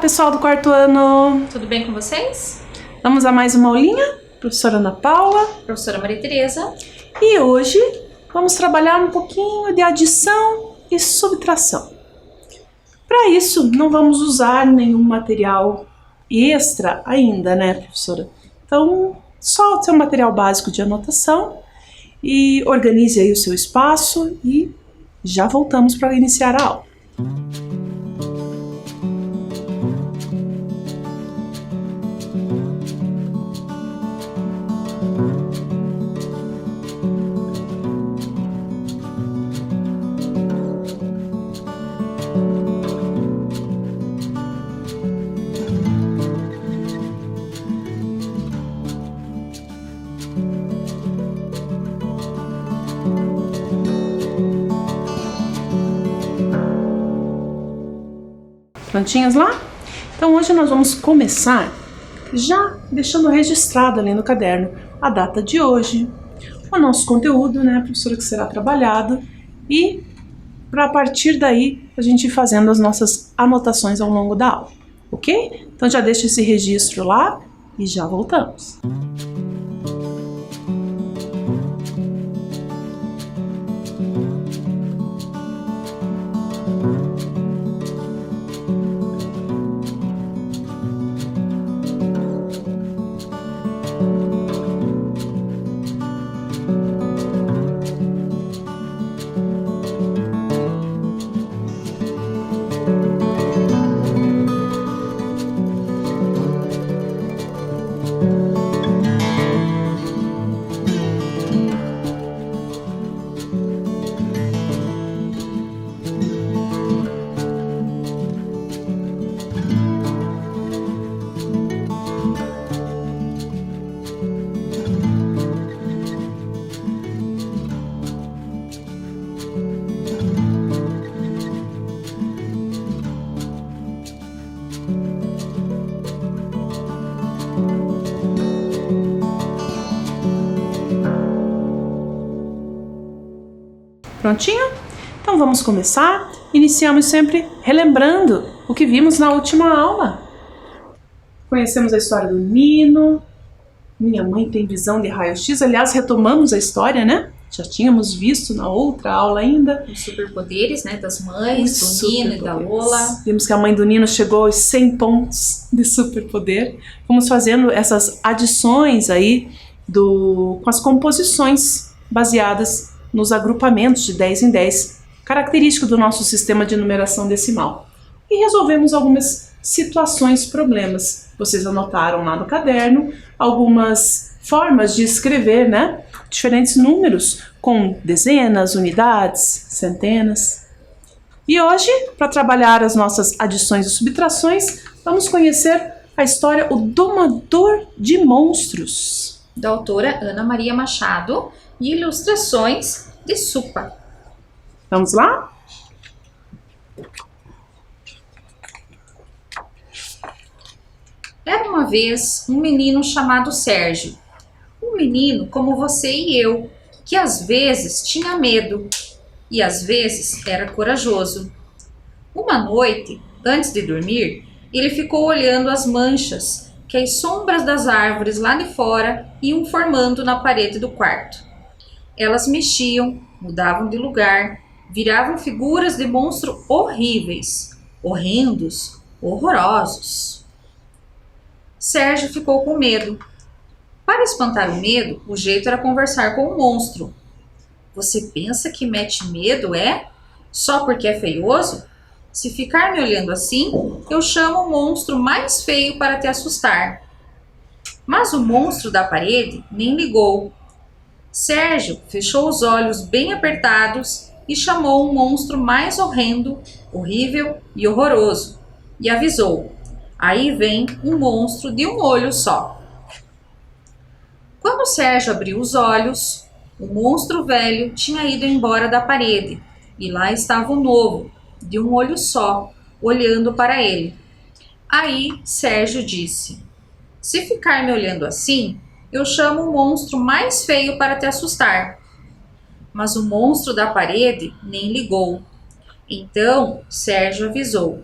pessoal do quarto ano! Tudo bem com vocês? Vamos a mais uma aulinha? Professora Ana Paula. Professora Maria Tereza. E hoje vamos trabalhar um pouquinho de adição e subtração. Para isso, não vamos usar nenhum material extra ainda, né, professora? Então, só o seu material básico de anotação e organize aí o seu espaço e já voltamos para iniciar a aula. Prontinhos lá? Então hoje nós vamos começar já deixando registrado ali no caderno a data de hoje, o nosso conteúdo, né, professora, que será trabalhado, e para a partir daí a gente ir fazendo as nossas anotações ao longo da aula, ok? Então já deixa esse registro lá e já voltamos. Prontinho? Então vamos começar. Iniciamos sempre relembrando o que vimos na última aula. Conhecemos a história do Nino. Minha mãe tem visão de raio-x. Aliás, retomamos a história, né? Já tínhamos visto na outra aula ainda. Os superpoderes, né, das mães, do Nino e da Lola. Vimos que a mãe do Nino chegou aos 100 pontos de superpoder. Fomos fazendo essas adições aí com as composições baseadas nos agrupamentos de 10 em 10, característico do nosso sistema de numeração decimal. E resolvemos algumas situações, problemas. Vocês anotaram lá no caderno algumas formas de escrever, né? Diferentes números com dezenas, unidades, centenas. E hoje, para trabalhar as nossas adições e subtrações, vamos conhecer a história O Domador de Monstros, da autora Ana Maria Machado, e ilustrações de Supa. Vamos lá? Era uma vez um menino chamado Sérgio. Um menino como você e eu, que às vezes tinha medo e às vezes era corajoso. Uma noite, antes de dormir, ele ficou olhando as manchas que as sombras das árvores lá de fora iam formando na parede do quarto. Elas mexiam, mudavam de lugar, viravam figuras de monstro horríveis, horrendos, horrorosos. Sérgio ficou com medo. Para espantar o medo, o jeito era conversar com o monstro. Você pensa que mete medo, é? Só porque é feioso? Se ficar me olhando assim, eu chamo o monstro mais feio para te assustar. Mas o monstro da parede nem ligou. Sérgio fechou os olhos bem apertados e chamou um monstro mais horrendo, horrível e horroroso, e avisou: aí vem um monstro de um olho só. Quando Sérgio abriu os olhos, o monstro velho tinha ido embora da parede, e lá estava o novo, de um olho só, olhando para ele. Aí Sérgio disse: se ficar me olhando assim, eu chamo o monstro mais feio para te assustar. Mas o monstro da parede nem ligou. Então Sérgio avisou: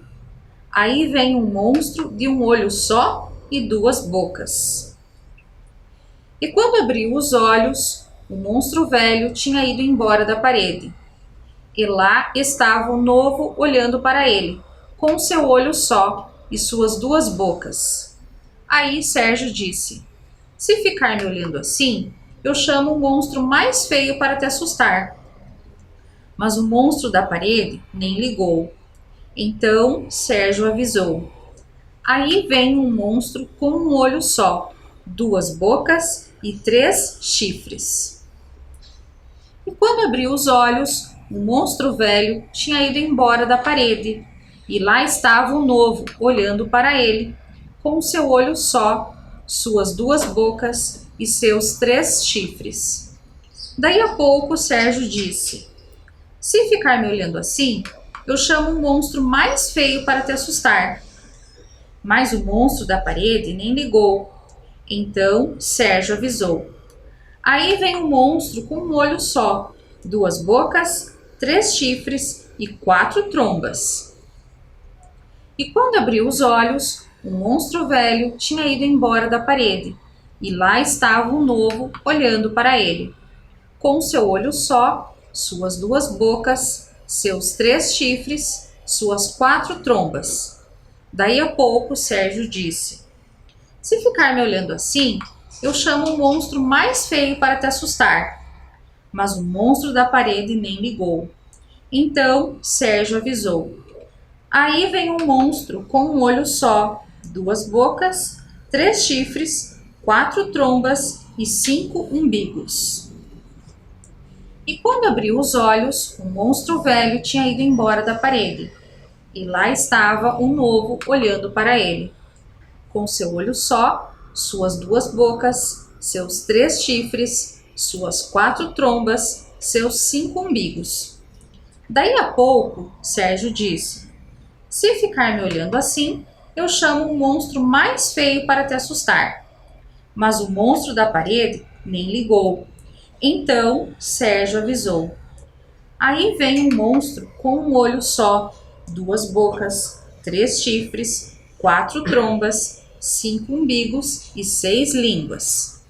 Aí vem um monstro de um olho só e duas bocas. E quando abriu os olhos, o monstro velho tinha ido embora da parede. E lá estava o novo olhando para ele, com seu olho só e suas duas bocas. Aí Sérgio disse: se ficar me olhando assim, eu chamo o monstro mais feio para te assustar. Mas o monstro da parede nem ligou. Então Sérgio avisou: aí vem um monstro com um olho só, duas bocas e três chifres. E quando abriu os olhos, o monstro velho tinha ido embora da parede, e lá estava o novo olhando para ele, com seu olho só, suas duas bocas e seus três chifres. Daí a pouco Sérgio disse: se ficar me olhando assim, eu chamo um monstro mais feio para te assustar. Mas o monstro da parede nem ligou. Então Sérgio avisou: aí vem um monstro com um olho só, duas bocas, três chifres e quatro trombas. E quando abriu os olhos, o monstro velho tinha ido embora da parede, e lá estava um novo olhando para ele, com seu olho só, suas duas bocas, seus três chifres, suas quatro trombas. Daí a pouco Sérgio disse: se ficar me olhando assim, eu chamo um monstro mais feio para te assustar. Mas o monstro da parede nem ligou. Então Sérgio avisou: aí vem um monstro com um olho só, duas bocas, três chifres, quatro trombas e cinco umbigos. E quando abriu os olhos, o monstro velho tinha ido embora da parede. E lá estava um novo olhando para ele, com seu olho só, suas duas bocas, seus três chifres, suas quatro trombas, seus cinco umbigos. Daí a pouco, Sérgio disse: se ficar me olhando assim, eu chamo um monstro mais feio para te assustar. Mas o monstro da parede nem ligou. Então Sérgio avisou: aí vem um monstro com um olho só, duas bocas, três chifres, quatro trombas, cinco umbigos e seis línguas.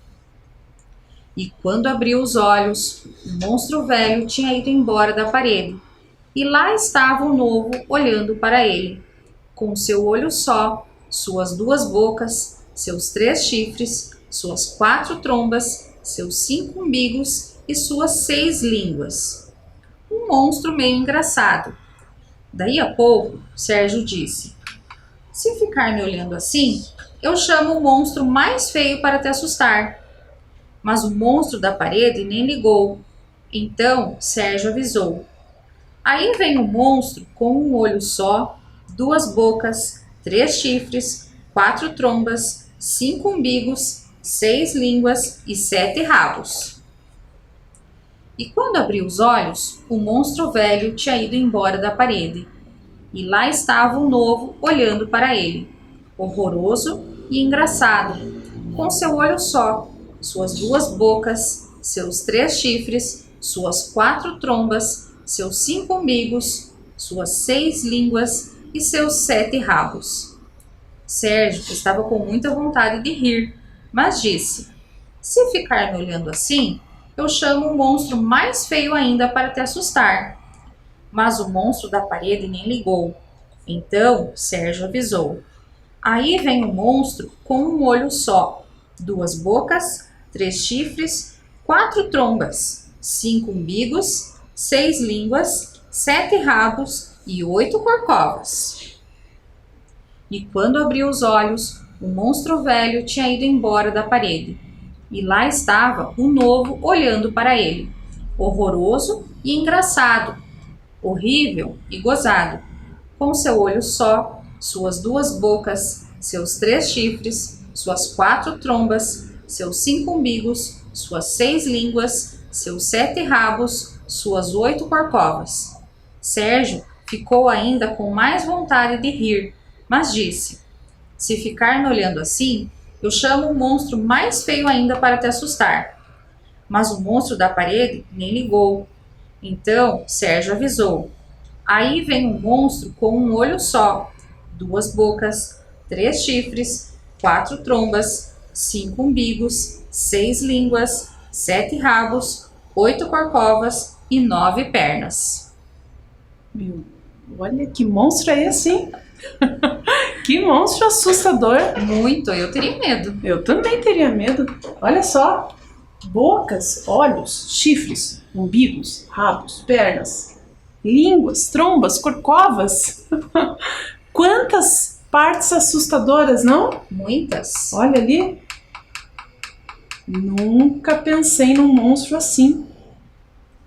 E quando abriu os olhos, o monstro velho tinha ido embora da parede, e lá estava o novo olhando para ele, com seu olho só, suas duas bocas, seus três chifres, suas quatro trombas, seus cinco umbigos e suas seis línguas. Um monstro meio engraçado. Daí a pouco, Sérgio disse: se ficar me olhando assim, eu chamo o monstro mais feio para te assustar. Mas o monstro da parede nem ligou. Então Sérgio avisou: aí vem um monstro com um olho só, duas bocas, três chifres, quatro trombas, cinco umbigos, seis línguas e sete rabos. E quando abriu os olhos, o monstro velho tinha ido embora da parede. E lá estava o novo olhando para ele, horroroso e engraçado, com seu olho só, suas duas bocas, seus três chifres, suas quatro trombas, seus cinco umbigos, suas seis línguas e seus sete rabos. Sérgio estava com muita vontade de rir, mas disse: se ficar me olhando assim, eu chamo um monstro mais feio ainda para te assustar. Mas o monstro da parede nem ligou. Então Sérgio avisou: aí vem um monstro com um olho só, duas bocas, três chifres, quatro trombas, cinco umbigos, seis línguas, sete rabos e oito corcovas. E quando abriu os olhos, o monstro velho tinha ido embora da parede. E lá estava o novo olhando para ele, horroroso e engraçado, horrível e gozado, com seu olho só, suas duas bocas, seus três chifres, suas quatro trombas, seus cinco umbigos, suas seis línguas, seus sete rabos, suas oito corcovas. Sérgio ficou ainda com mais vontade de rir, mas disse: se ficar me olhando assim, eu chamo um monstro mais feio ainda para te assustar. Mas o monstro da parede nem ligou. Então Sérgio avisou: aí vem um monstro com um olho só, 2 bocas, 3 chifres, 4 trombas, 5 umbigos, 6 línguas, 7 rabos, 8 corcovas e 9 pernas. Meu, olha que monstro é esse, hein? Que monstro assustador. Muito, eu teria medo. Eu também teria medo. Olha só. Bocas, olhos, chifres, umbigos, rabos, pernas, línguas, trombas, corcovas. Quantas partes assustadoras, não? Muitas. Olha ali. Nunca pensei num monstro assim.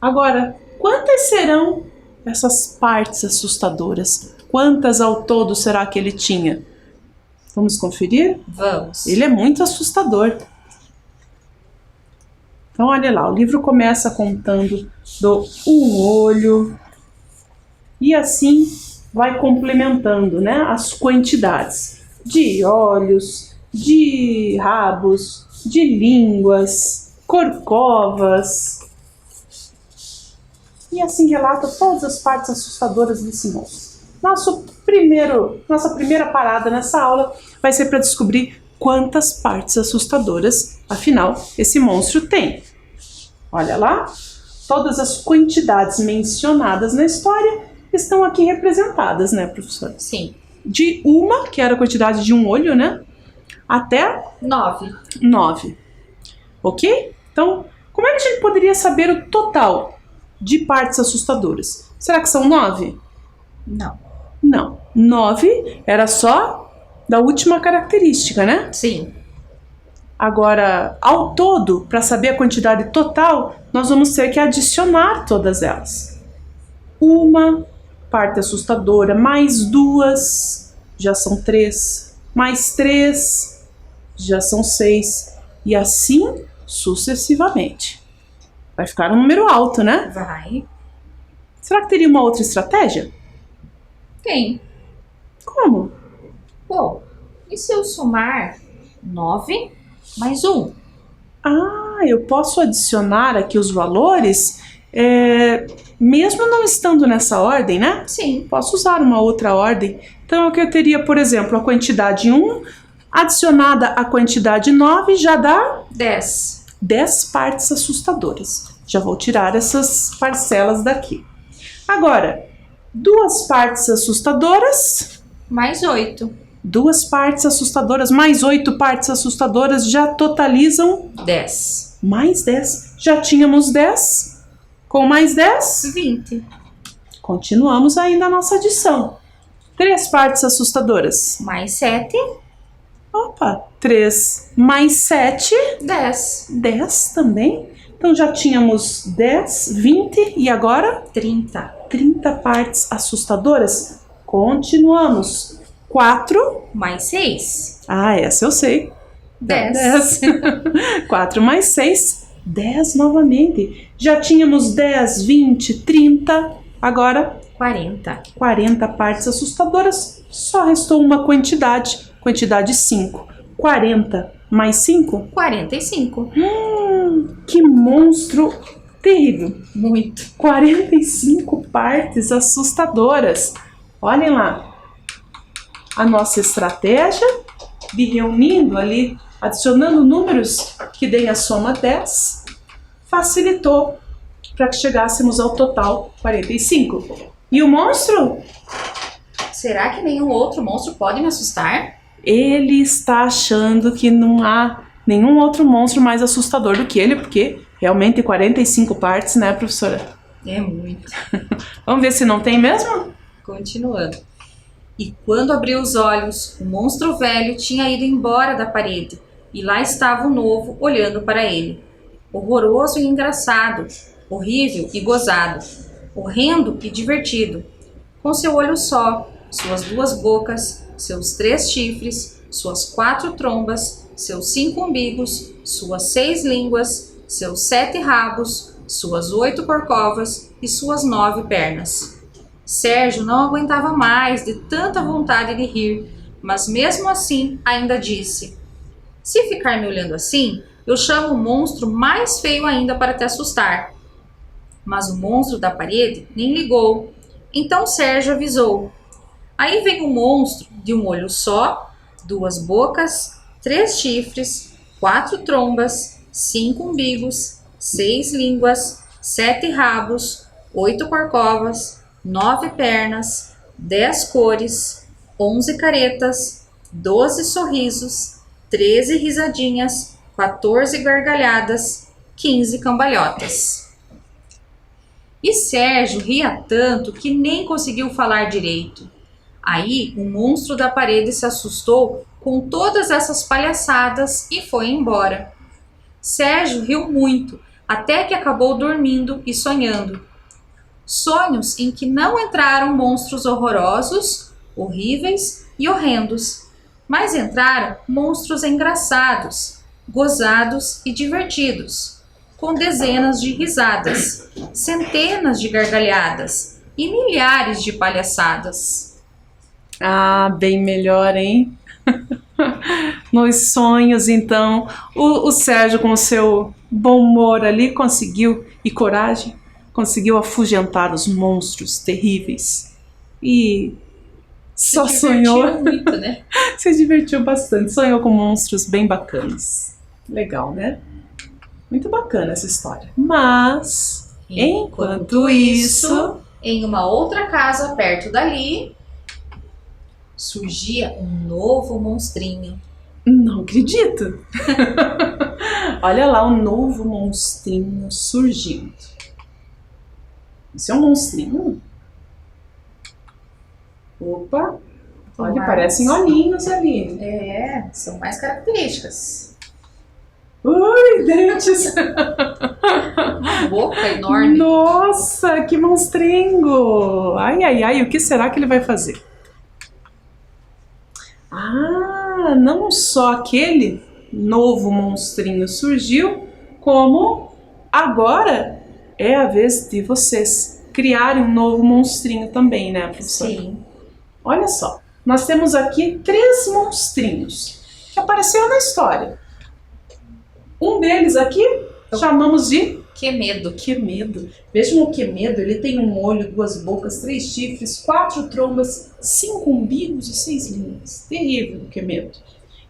Agora, quantas serão essas partes assustadoras? Quantas ao todo será que ele tinha? Vamos conferir? Vamos. Ele é muito assustador. Então, olha lá, o livro começa contando do um olho e assim vai complementando, né, as quantidades de olhos, de rabos, de línguas, corcovas. E assim relata todas as partes assustadoras desse monstro. Nossa primeira parada nessa aula vai ser para descobrir quantas partes assustadoras, afinal, esse monstro tem. Olha lá, todas as quantidades mencionadas na história estão aqui representadas, né, professora? Sim. De uma, que era a quantidade de um olho, né, até 9. 9. Ok? Então, como é que a gente poderia saber o total de partes assustadoras? Será que são 9? Não. Não. 9 era só da última característica, né? Sim. Agora, ao todo, para saber a quantidade total, nós vamos ter que adicionar todas elas. Uma parte assustadora, mais 2, já são 3. Mais 3, já são 6. E assim sucessivamente. Vai ficar um número alto, né? Vai. Será que teria uma outra estratégia? Tem. Como? Bom, e se eu somar 9 mais 1? Ah, eu posso adicionar aqui os valores, mesmo não estando nessa ordem, né? Sim. Posso usar uma outra ordem. Então, eu teria, por exemplo, a quantidade 1 adicionada à quantidade 9 já dá 10. 10 partes assustadoras. Já vou tirar essas parcelas daqui. Agora, 2 partes assustadoras. Mais 8. 2 partes assustadoras mais 8 partes assustadoras já totalizam 10. mais 10. Já tínhamos 10. Com mais 10, 20. continuamos ainda a nossa adição. 3 partes assustadoras. Mais 7. Opa, 3 mais 7, 10. 10 também. Então já tínhamos 10, 20 e agora 30. 30 partes assustadoras. Continuamos. 4. Mais 6. Ah, essa eu sei. 10. 4 mais 6, 10 novamente. Já tínhamos 10, 20, 30. Agora 40. 40 partes assustadoras. Só restou uma quantidade. Quantidade 5. 40 mais 5? 45. Que monstro terrível. Muito. 45 partes assustadoras. Olhem lá. A nossa estratégia de reunindo ali, adicionando números que deem a soma 10, facilitou para que chegássemos ao total 45. E o monstro? Será que nenhum outro monstro pode me assustar? Ele está achando que não há nenhum outro monstro mais assustador do que ele, porque realmente 45 partes, né, professora? É muito. Vamos ver se não tem mesmo? Continuando. E quando abriu os olhos, o monstro velho tinha ido embora da parede, e lá estava o novo olhando para ele. Horroroso e engraçado, horrível e gozado, horrendo e divertido. Com seu olho só, suas 2 bocas, seus 3 chifres, suas 4 trombas, seus 5 umbigos, suas 6 línguas, seus 7 rabos, suas 8 corcovas e suas 9 pernas. Sérgio não aguentava mais de tanta vontade de rir, mas mesmo assim ainda disse: "Se ficar me olhando assim, eu chamo o monstro mais feio ainda para te assustar." Mas o monstro da parede nem ligou. Então Sérgio avisou: "Aí vem o monstro de um olho só, 2 bocas, 3 chifres, 4 trombas, 5 umbigos, 6 línguas, 7 rabos, 8 corcovas, 9 pernas, 10 cores, 11 caretas, 12 sorrisos, 13 risadinhas, 14 gargalhadas, 15 cambalhotas. E Sérgio ria tanto que nem conseguiu falar direito. Aí o monstro da parede se assustou com todas essas palhaçadas e foi embora. Sérgio riu muito, até que acabou dormindo e sonhando. Sonhos em que não entraram monstros horrorosos, horríveis e horrendos, mas entraram monstros engraçados, gozados e divertidos, com dezenas de risadas, centenas de gargalhadas e milhares de palhaçadas. Ah, bem melhor, hein? Nos sonhos, então, o Sérgio, com o seu bom humor ali, conseguiu, e coragem, conseguiu afugentar os monstros terríveis. E só sonhou. Muito, né? Se divertiu bastante, sonhou com monstros bem bacanas. Legal, né? Muito bacana essa história. Mas, enquanto isso, em uma outra casa perto dali, surgia um novo monstrinho. não acredito! Olha lá o novo monstrinho surgindo. Isso é um monstrinho? Opa! Olha, parecem olhinhos ali. É, são mais características. Ui, dentes! Uma boca enorme. Nossa, que monstrengo! Ai, ai, ai, o que será que ele vai fazer? Ah, não só aquele novo monstrinho surgiu, como agora é a vez de vocês criarem um novo monstrinho também, né, professora? Sim. Olha só, nós temos aqui 3 monstrinhos que apareceram na história. Um deles aqui chamamos de Que medo. Quemedo. Vejam o Quemedo, ele tem um olho, 2 bocas, 3 chifres, 4 trombas, 5 umbigos e 6 línguas. Terrível o Quemedo.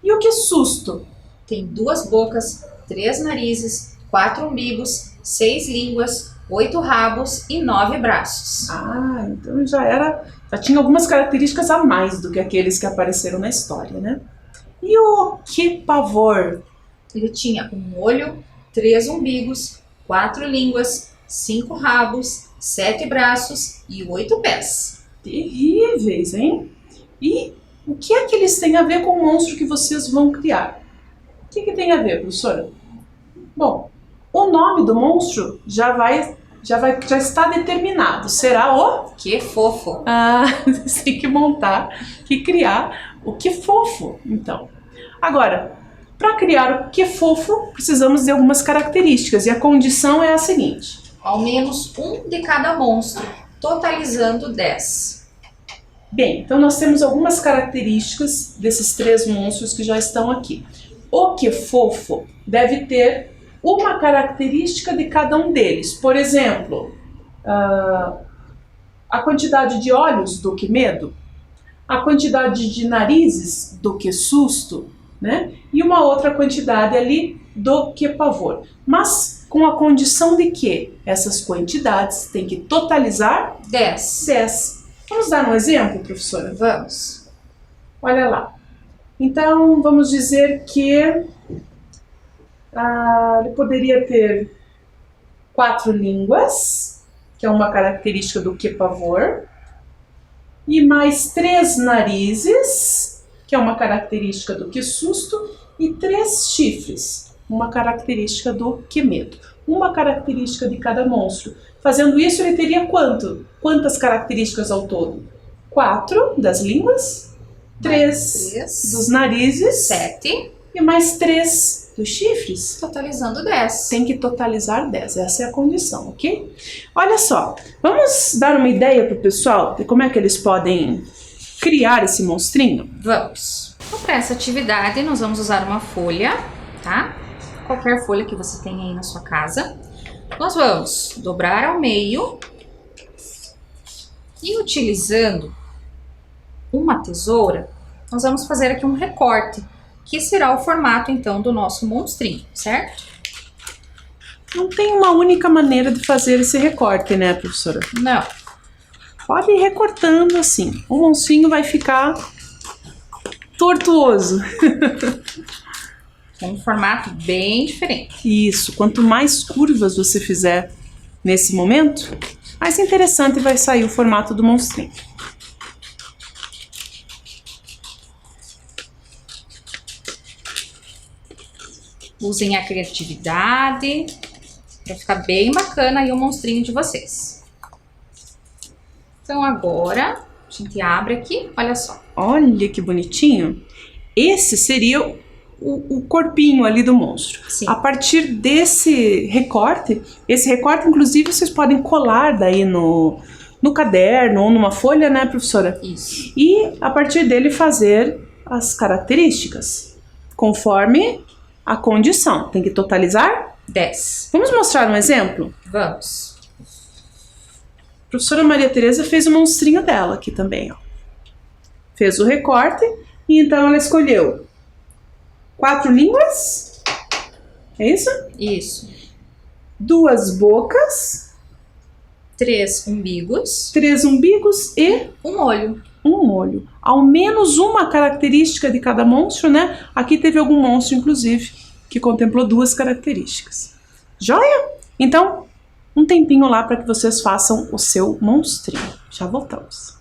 E o Que Susto? Tem 2 bocas, 3 narizes, 4 umbigos, 6 línguas, 8 rabos e 9 braços. Ah, então já tinha algumas características a mais do que aqueles que apareceram na história, né? E o Que Pavor? Ele tinha um olho, 3 umbigos, 4 línguas, 5 rabos, 7 braços e 8 pés. Terríveis, hein? E o que é que eles têm a ver com o monstro que vocês vão criar? O que tem a ver, professora? Bom, o nome do monstro já está determinado. Será o... Que fofo! Ah, você tem que montar, que criar o Que Fofo, então. Agora, para criar o Que Fofo, precisamos de algumas características, e a condição é a seguinte. Ao menos um de cada monstro, totalizando 10. Bem, então nós temos algumas características desses 3 monstros que já estão aqui. O Que Fofo deve ter uma característica de cada um deles. Por exemplo, a quantidade de olhos do Que Medo, a quantidade de narizes do Que Susto, né? E uma outra quantidade ali do Que Pavor. Mas com a condição de que essas quantidades têm que totalizar 10. Vamos dar um exemplo, professora? Vamos. Olha lá. Então, vamos dizer que ele poderia ter 4 línguas, que é uma característica do Que Pavor, e mais 3 narizes, que é uma característica do Que Susto, e 3 chifres, uma característica do Que Medo. Uma característica de cada monstro. Fazendo isso, ele teria quantas características ao todo? 4 das línguas, 3 dos narizes, 7 e mais 3 dos chifres. Totalizando 10. Tem que totalizar 10, essa é a condição, ok? Olha só, vamos dar uma ideia para o pessoal de como é que eles podem criar esse monstrinho? Vamos. Então, para essa atividade, nós vamos usar uma folha, tá? Qualquer folha que você tenha aí na sua casa. Nós vamos dobrar ao meio e, utilizando uma tesoura, nós vamos fazer aqui um recorte, que será o formato, então, do nosso monstrinho, certo? Não tem uma única maneira de fazer esse recorte, né, professora? Não. Pode ir recortando assim. O monstrinho vai ficar tortuoso. Com um formato bem diferente. Isso. Quanto mais curvas você fizer nesse momento, mais interessante vai sair o formato do monstrinho. Usem a criatividade para ficar bem bacana aí o monstrinho de vocês. Então agora a gente abre aqui, olha só. Olha que bonitinho. Esse seria o corpinho ali do monstro. Sim. A partir desse recorte, esse recorte inclusive vocês podem colar daí no caderno ou numa folha, né, professora? Isso. E a partir dele fazer as características, conforme a condição. Tem que totalizar 10. Vamos mostrar um exemplo? Vamos. A professora Maria Tereza fez o monstrinho dela aqui também, ó. Fez o recorte e então ela escolheu 4 línguas, é isso? Isso. 2 bocas, 3 umbigos, 3 umbigos e um olho. um olho. Ao menos uma característica de cada monstro, né? Aqui teve algum monstro, inclusive, que contemplou 2 características. Joia? Então, um tempinho lá para que vocês façam o seu monstrinho. Já voltamos.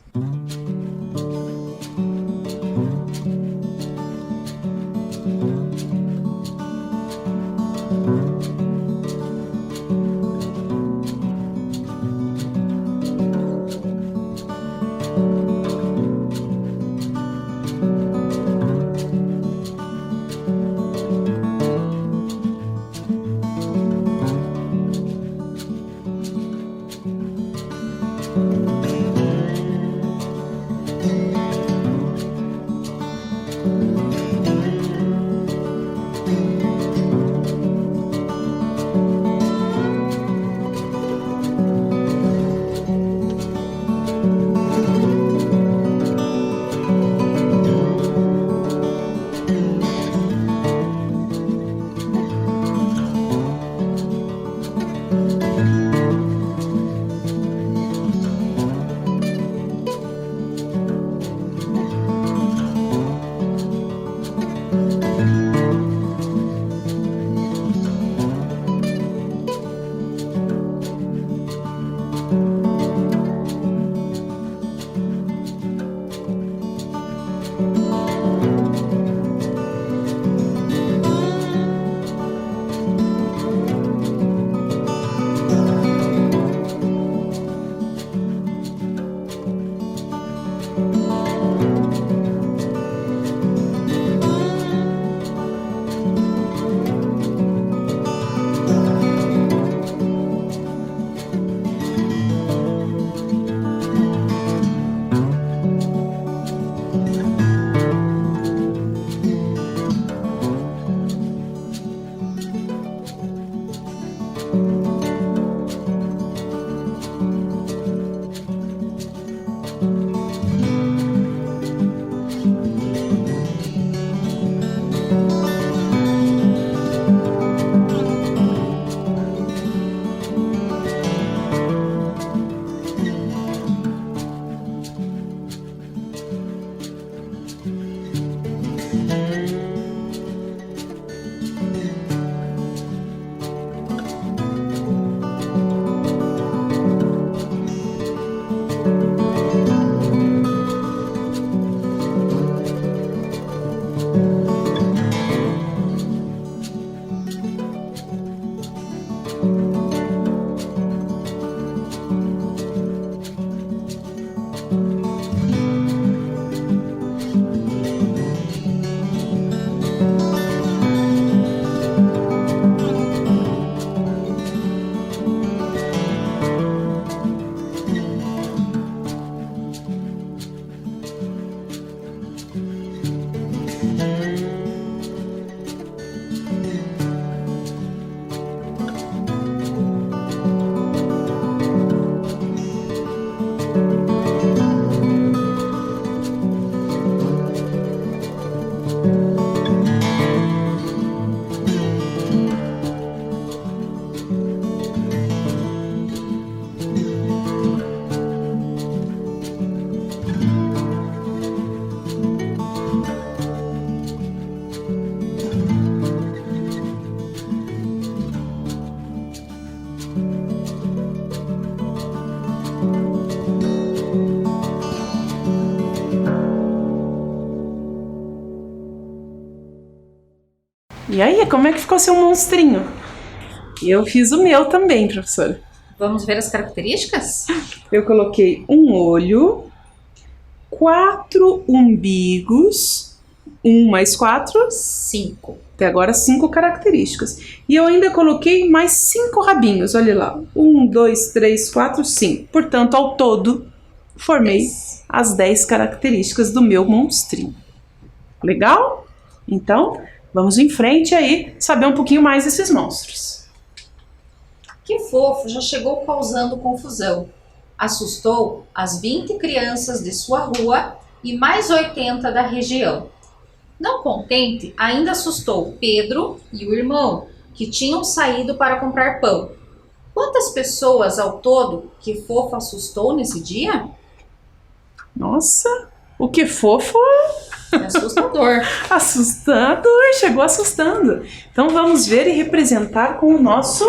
E aí, como é que ficou seu monstrinho? Eu fiz o meu também, professora. Vamos ver as características? Eu coloquei um olho, 4 umbigos, 1 mais 4, 5. até agora 5 características. E eu ainda coloquei mais 5 rabinhos, olha lá. 1, 2, 3, 4, 5. Portanto, ao todo, formei as 10 características do meu monstrinho. Legal? Então, vamos em frente aí, saber um pouquinho mais desses monstros. Que Fofo já chegou causando confusão. Assustou as 20 crianças de sua rua e mais 80 da região. Não contente, ainda assustou Pedro e o irmão, que tinham saído para comprar pão. Quantas pessoas ao todo Que Fofo assustou nesse dia? Nossa, o Que Fofo! Assustador. Assustador, chegou assustando. Então vamos ver e representar com o nosso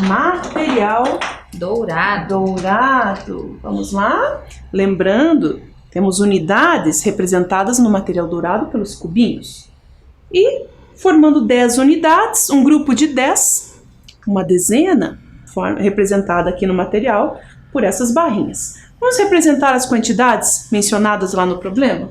material dourado. Vamos lá? Lembrando, temos unidades representadas no material dourado pelos cubinhos. E formando 10 unidades, um grupo de 10, uma dezena representada aqui no material por essas barrinhas. Vamos representar as quantidades mencionadas lá no problema?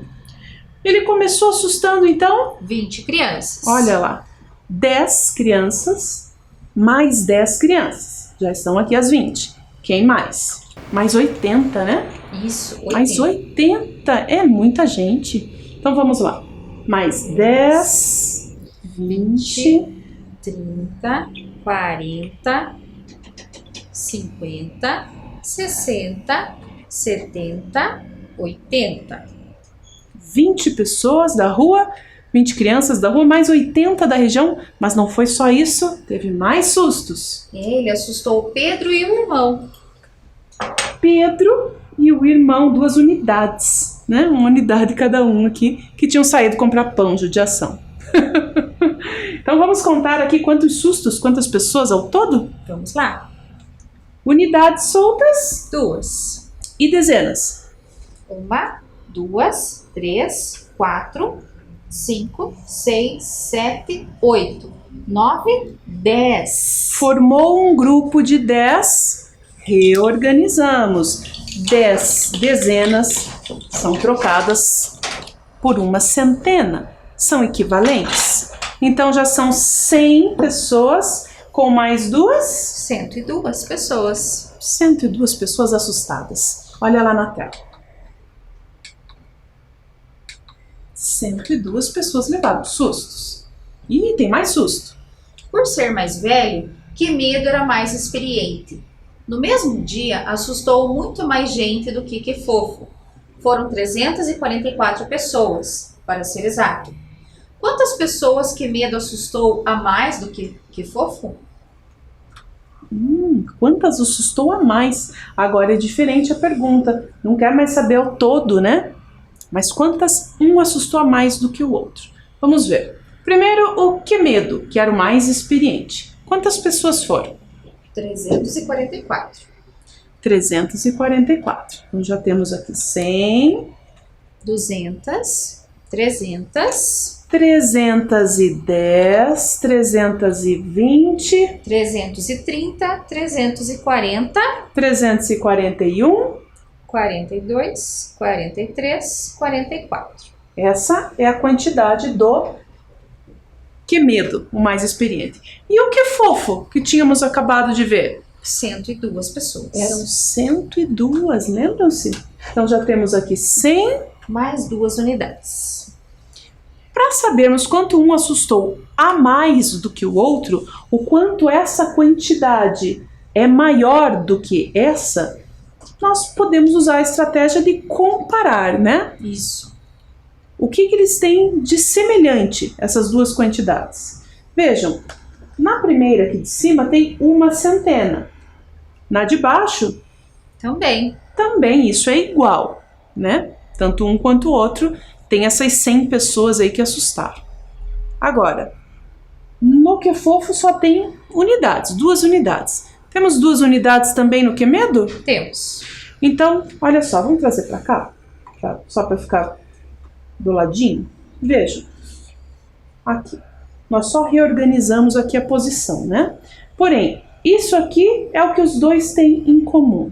Ele começou assustando, então? 20 crianças. Olha lá, 10 crianças, mais 10 crianças. Já estão aqui as 20. Quem mais? Mais 80, né? Isso, 80. Mais 80, é muita gente. Então vamos lá. Mais 10, 20, 30, 40, 50, 60, 70, 80. 20 pessoas da rua, 20 crianças da rua, mais 80 da região, mas não foi só isso, teve mais sustos. Ele assustou o Pedro e o irmão. Pedro e o irmão, 2 unidades, né? Uma unidade cada um aqui, que tinham saído comprar pão, judiação. Então vamos contar aqui quantos sustos, quantas pessoas ao todo? Vamos lá. Unidades soltas 2. e dezenas. 1, 2, 3, 4, 5, 6, 7, 8, 9, 10. Formou um grupo de 10, reorganizamos. 10 dezenas são trocadas por uma centena, são equivalentes. Então já são 100 pessoas com mais 102 pessoas. 102 pessoas assustadas. Olha lá na tela. 102 pessoas levaram sustos. E tem mais susto. Por ser mais velho, Que Medo era mais experiente. No mesmo dia, assustou muito mais gente do que Fofo. Foram 344 pessoas, para ser exato. Quantas pessoas Que Medo assustou a mais do que Fofo? Quantas assustou a mais? Agora é diferente a pergunta. Não quer mais saber o todo, né? Mas quantas um assustou a mais do que o outro? Vamos ver. Primeiro, o Que Medo, que era o mais experiente. Quantas pessoas foram? 344. 344. Então já temos aqui 100, 200, 300, 310, 320, 330, 340, 341. 42, 43, 44. Essa é a quantidade do Que Medo, o mais experiente. E o Que Fofo, que tínhamos acabado de ver? 102 pessoas. Eram 102, lembram-se? Então já temos aqui 100. Mais 2 unidades. Para sabermos quanto um assustou a mais do que o outro, o quanto essa quantidade é maior do que essa, nós podemos usar a estratégia de comparar, né? Isso. O que eles têm de semelhante, essas duas quantidades? Vejam, na primeira aqui de cima tem uma centena. Na de baixo, também isso é igual, né? Tanto um quanto o outro tem essas 100 pessoas aí que assustaram. Agora, no Que Fofo só tem unidades, 2 unidades. Temos 2 unidades também no Que Medo? temos. Então, olha só, vamos trazer para cá, só para ficar do ladinho. Vejam, aqui. Nós só reorganizamos aqui a posição, né? Porém, isso aqui é o que os dois têm em comum.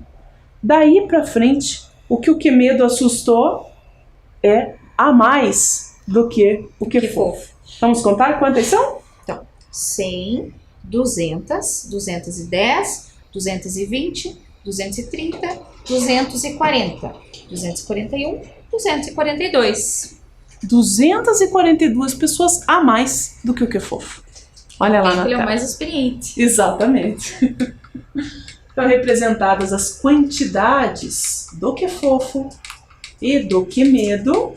Daí para frente, o que medo assustou é a mais do que o que fofo. Vamos contar quantas são? Então, 100, 200, 210, 220, 230, 240, 241, 242. 242 pessoas a mais do que o que fofo. Olha lá na tela. Ele é o mais experiente. Exatamente. Estão representadas as quantidades do que fofo e do que medo.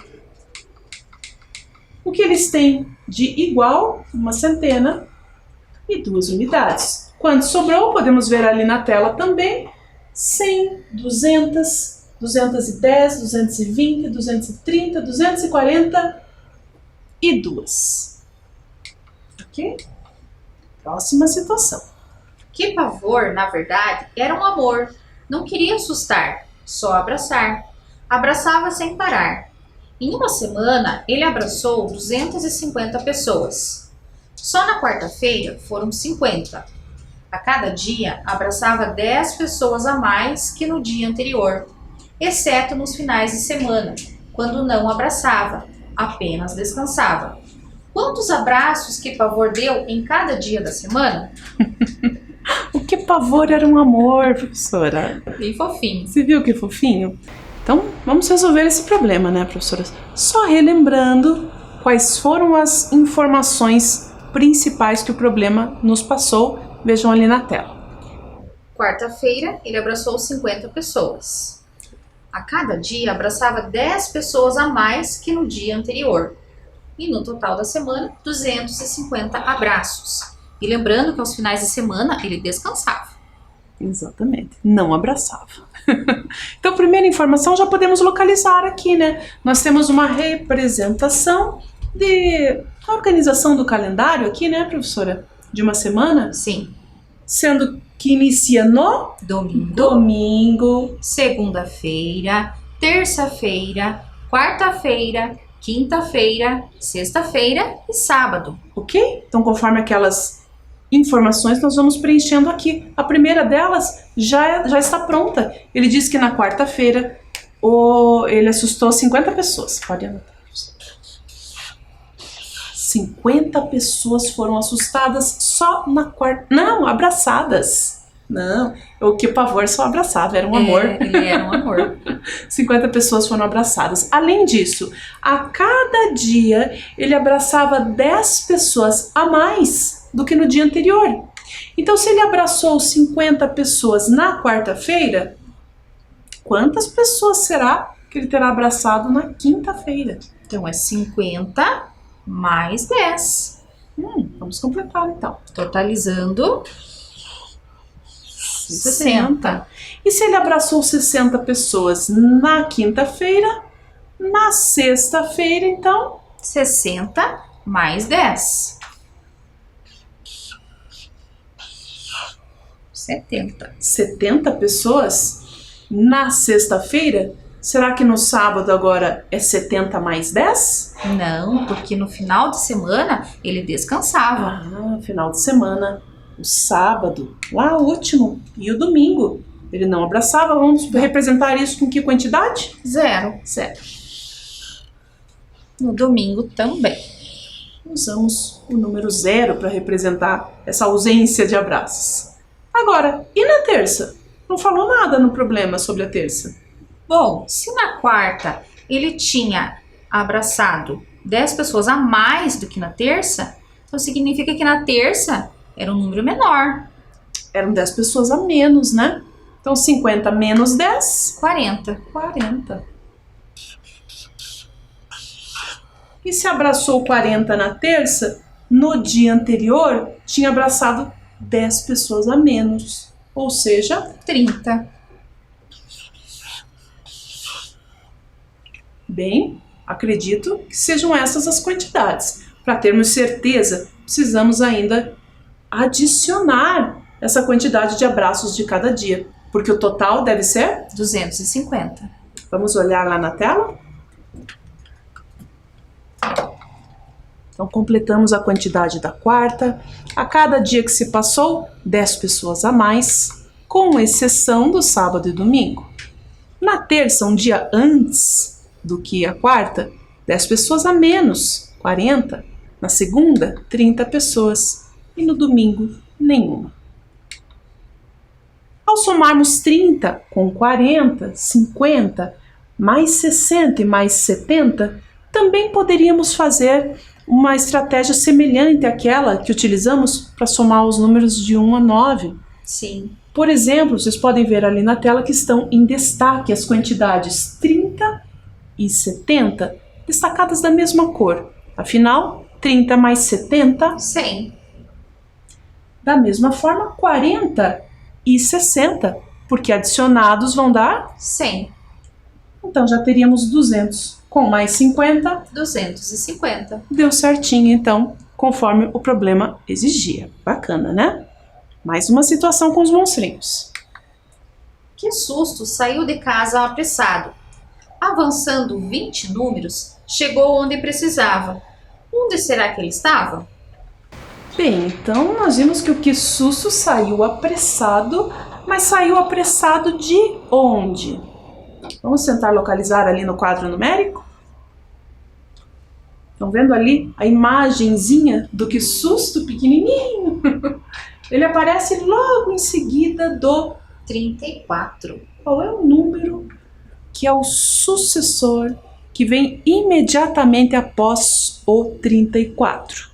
O que eles têm de igual, uma centena e 2 unidades. Quanto sobrou, podemos ver ali na tela também. 100, 200, 210, 220, 230, 242. Ok? Próxima situação. Que pavor, na verdade, era um amor. Não queria assustar, só abraçar. Abraçava sem parar. Em uma semana, ele abraçou 250 pessoas. Só na quarta-feira foram 50. A cada dia, abraçava 10 pessoas a mais que no dia anterior, exceto nos finais de semana, quando não abraçava, apenas descansava. Quantos abraços que pavor deu em cada dia da semana? O que pavor era um amor, professora. Bem fofinho. Você viu que fofinho? Então, vamos resolver esse problema, né, professora? Só relembrando quais foram as informações principais que o problema nos passou. Vejam ali na tela. Quarta-feira, ele abraçou 50 pessoas. A cada dia, abraçava 10 pessoas a mais que no dia anterior. E no total da semana, 250 abraços. E lembrando que aos finais de semana, ele descansava. Exatamente, não abraçava. Então, primeira informação já podemos localizar aqui, né? Nós temos uma representação de organização do calendário aqui, né, professora? De uma semana. Sim. Sendo que inicia no domingo, segunda-feira, terça-feira, quarta-feira, quinta-feira, sexta-feira e sábado. Ok? Então, conforme aquelas informações, nós vamos preenchendo aqui. A primeira delas já está pronta. Ele diz que na quarta-feira ele assustou 50 pessoas. Pode anotar. 50 pessoas foram assustadas só na quarta... Não, abraçadas. Não, o que pavor só abraçava, era um amor. Ele era um amor. 50 pessoas foram abraçadas. Além disso, a cada dia ele abraçava 10 pessoas a mais do que no dia anterior. Então, se ele abraçou 50 pessoas na quarta-feira, quantas pessoas será que ele terá abraçado na quinta-feira? Então, é 50 mais 10. Vamos completar, então. Totalizando 60. E se ele abraçou 60 pessoas na quinta-feira, na sexta-feira, então? 60 mais 10. 70. 70 pessoas na sexta-feira? Será que no sábado agora é 70 mais 10? Não, porque no final de semana ele descansava. Final de semana, o sábado, lá o último, e o domingo. Ele não abraçava. Vamos representar isso com que quantidade? 0. No domingo também. Usamos o número 0 para representar essa ausência de abraços. Agora, e na terça? Não falou nada no problema sobre a terça. Bom, se na quarta ele tinha abraçado 10 pessoas a mais do que na terça, então significa que na terça era um número menor. Eram 10 pessoas a menos, né? Então 50 menos 10? 40. E se abraçou 40 na terça, no dia anterior tinha abraçado 10 pessoas a menos, ou seja, 30. Bem, acredito que sejam essas as quantidades. Para termos certeza, precisamos ainda adicionar essa quantidade de abraços de cada dia, porque o total deve ser 250. Vamos olhar lá na tela? Então, completamos a quantidade da quarta. A cada dia que se passou, 10 pessoas a mais, com exceção do sábado e domingo. Na terça, um dia antes do que a quarta, 10 pessoas a menos, 40. Na segunda, 30 pessoas. E no domingo, nenhuma. Ao somarmos 30 com 40, 50, mais 60 e mais 70, também poderíamos fazer uma estratégia semelhante àquela que utilizamos para somar os números de 1 a 9. Sim. Por exemplo, vocês podem ver ali na tela que estão em destaque as quantidades 30 e 70, destacadas da mesma cor. Afinal, 30 mais 70, 100. Da mesma forma, 40 e 60, porque adicionados vão dar 100. Então já teríamos 200. Com mais 50, 250. deu certinho, então, conforme o problema exigia. Bacana, né? Mais uma situação com os monstrinhos. Que susto, saiu de casa apressado. Avançando 20 números, chegou onde precisava. Onde será que ele estava? Bem, então nós vimos que o que susto saiu apressado, mas saiu apressado de onde? Vamos tentar localizar ali no quadro numérico? Estão vendo ali a imagenzinha do que susto pequenininho? Ele aparece logo em seguida do 34. Qual é o número que é o sucessor que vem imediatamente após o 34?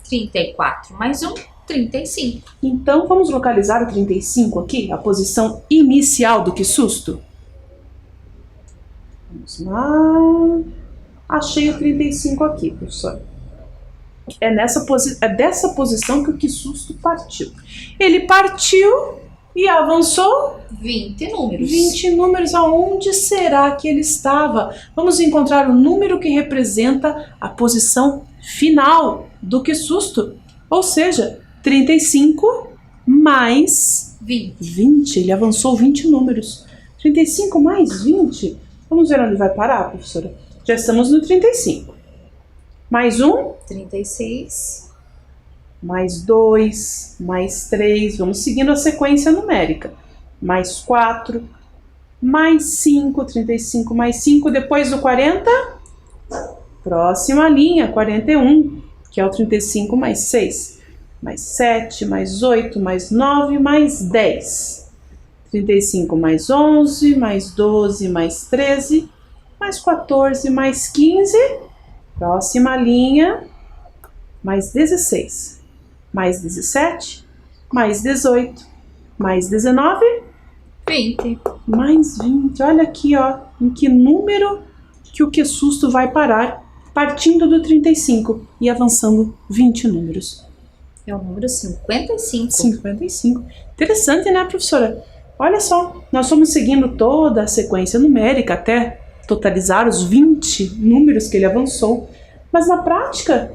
34 mais 1, 35. Então vamos localizar o 35 aqui, a posição inicial do que susto? Vamos lá. Achei o 35 aqui, professor. É dessa posição que o que susto partiu. Ele partiu e avançou 20 números. 20 números. Aonde será que ele estava? Vamos encontrar o número que representa a posição final do que susto. Ou seja, 35 mais 20. Ele avançou 20 números. 35 mais 20. Vamos ver onde vai parar, professora? Já estamos no 35. Mais 1. 36. Mais 2. Mais 3. Vamos seguindo a sequência numérica. Mais 4. Mais 5. 35 mais 5. Depois do 40. Próxima linha, 41. Que é o 35 mais 6. Mais 7. Mais 8. Mais 9. Mais 10. 35 mais 11. Mais 12. Mais 13. Mais 14, mais 15, próxima linha, mais 16, mais 17, mais 18, mais 19, 20. Mais 20. Olha aqui, ó, em que número que o que susto vai parar, partindo do 35 e avançando 20 números. É o número 55. 55. Interessante, né, professora? Olha só, nós fomos seguindo toda a sequência numérica até totalizar os 20 números que ele avançou, mas na prática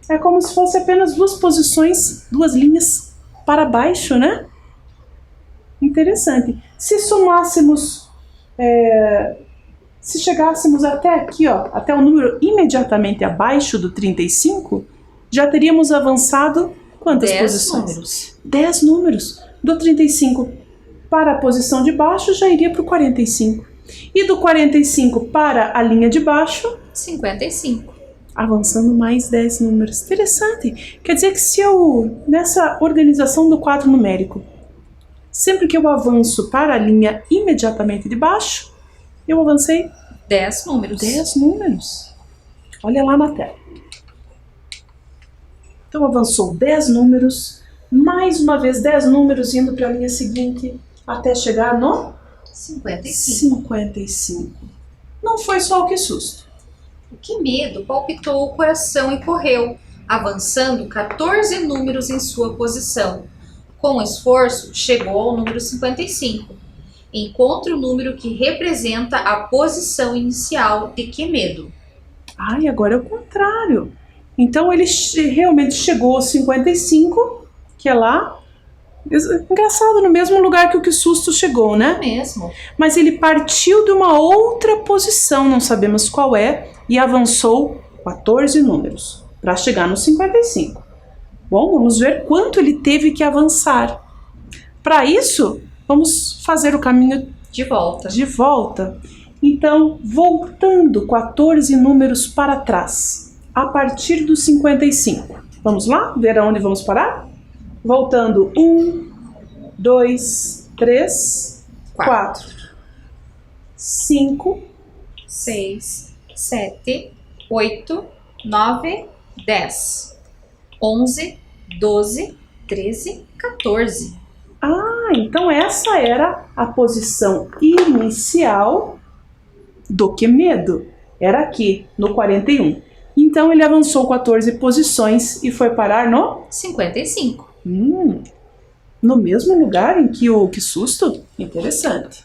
é como se fosse apenas duas posições, duas linhas para baixo, né? Interessante. Se somássemos, se chegássemos até aqui, ó, até o número imediatamente abaixo do 35, já teríamos avançado quantas 10 posições? números. 10 números. Do 35 para a posição de baixo já iria para o 45. E do 45 para a linha de baixo, 55. Avançando mais 10 números. Interessante. Quer dizer que se eu, nessa organização do quadro numérico, sempre que eu avanço para a linha imediatamente de baixo, eu avancei 10 números. 10 números. Olha lá na tela. Então avançou 10 números, mais uma vez 10 números indo para a linha seguinte, até chegar no 55. Não foi só o que susto. Que medo! Palpitou o coração e correu, avançando 14 números em sua posição. Com esforço, chegou ao número 55. Encontre o número que representa a posição inicial de que medo. Ai, agora é o contrário. Então ele realmente chegou aos 55, que é lá. Engraçado, no mesmo lugar que o que susto chegou, né? Mesmo. Mas ele partiu de uma outra posição, não sabemos qual é, e avançou 14 números. para chegar no 55. Bom, vamos ver quanto ele teve que avançar. Para isso, vamos fazer o caminho De volta. de volta. Então, voltando 14 números para trás, a partir do 55. Vamos lá? Ver aonde vamos parar? Voltando 1, 2, 3, 4, 5, 6, 7, 8, 9, 10, 11, 12, 13, 14. Ah, então essa era a posição inicial do que medo. Era aqui, no 41. Então ele avançou 14 posições e foi parar no 55. no mesmo lugar em que o que susto? Interessante.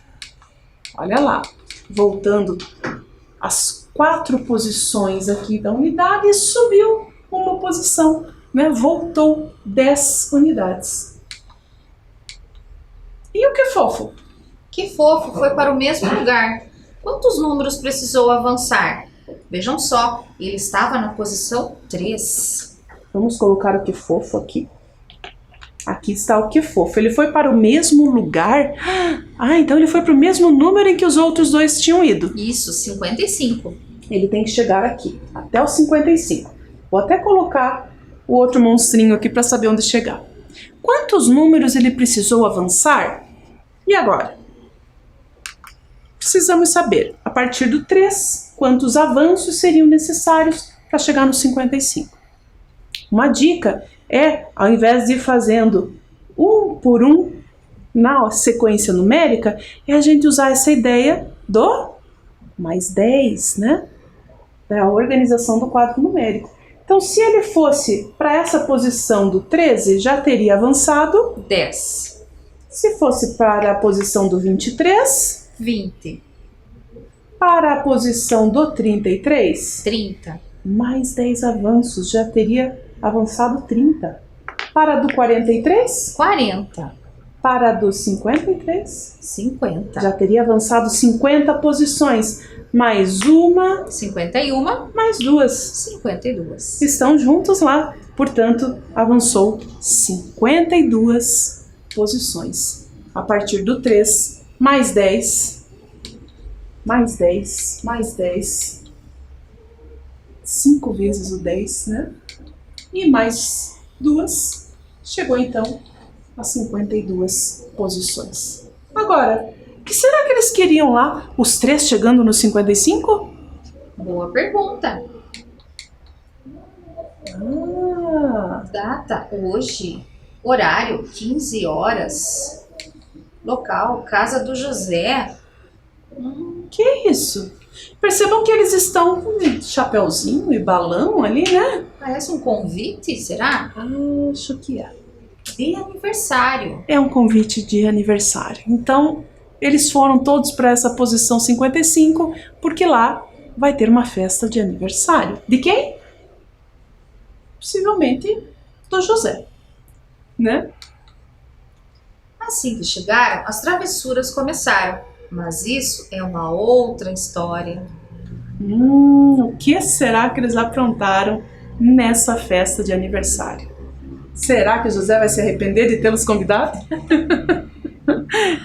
Olha lá, voltando as 4 posições aqui da unidade, subiu uma posição, né? Voltou 10 unidades. E o que fofo? Que fofo, foi para o mesmo lugar. Quantos números precisou avançar? Vejam só, ele estava na posição 3. Vamos colocar o que fofo aqui. Aqui está o que fofo. Ele foi para o mesmo lugar? Ah, então ele foi para o mesmo número em que os outros dois tinham ido. Isso, 55. Ele tem que chegar aqui, até o 55. Vou até colocar o outro monstrinho aqui para saber onde chegar. Quantos números ele precisou avançar? E agora? Precisamos saber, a partir do 3, quantos avanços seriam necessários para chegar no 55. Uma dica é, ao invés de ir fazendo um por um na sequência numérica, é a gente usar essa ideia do mais 10, né? Da organização do quadro numérico. Então, se ele fosse para essa posição do 13, já teria avançado 10. Se fosse para a posição do 23, 20. para a posição do 33, 30. mais 10 avanços, já teria avançado 30. Para a do 43, 40. para a do 53, 50. já teria avançado 50 posições. Mais uma, 51. mais duas. 52. Estão juntos lá, portanto, avançou 52 posições. A partir do 3, mais 10, mais 10, mais 10, 5 vezes o 10, né? E mais duas, chegou então a 52 posições. Agora, o que será que eles queriam lá, os 3 chegando no 55? Boa pergunta. Data, hoje. Horário, 15 horas. Local, casa do José. Que isso? Percebam que eles estão com chapeuzinho e balão ali, né? Parece um convite, será? Acho que é. De aniversário. É um convite de aniversário. Então, eles foram todos para essa posição 55, porque lá vai ter uma festa de aniversário. De quem? Possivelmente do José, né? Assim que chegaram, as travessuras começaram. Mas isso é uma outra história. O que será que eles aprontaram nessa festa de aniversário? Será que o José vai se arrepender de tê-los convidado?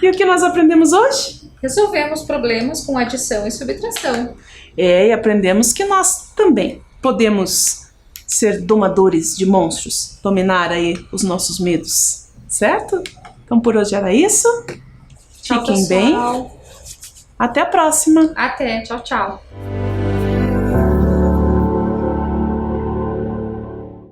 E o que nós aprendemos hoje? Resolvemos problemas com adição e subtração. E aprendemos que nós também podemos ser domadores de monstros, dominar aí os nossos medos, certo? Então por hoje era isso. Tchau, Fiquem bem. pessoal. Até a próxima. Até. Tchau, tchau.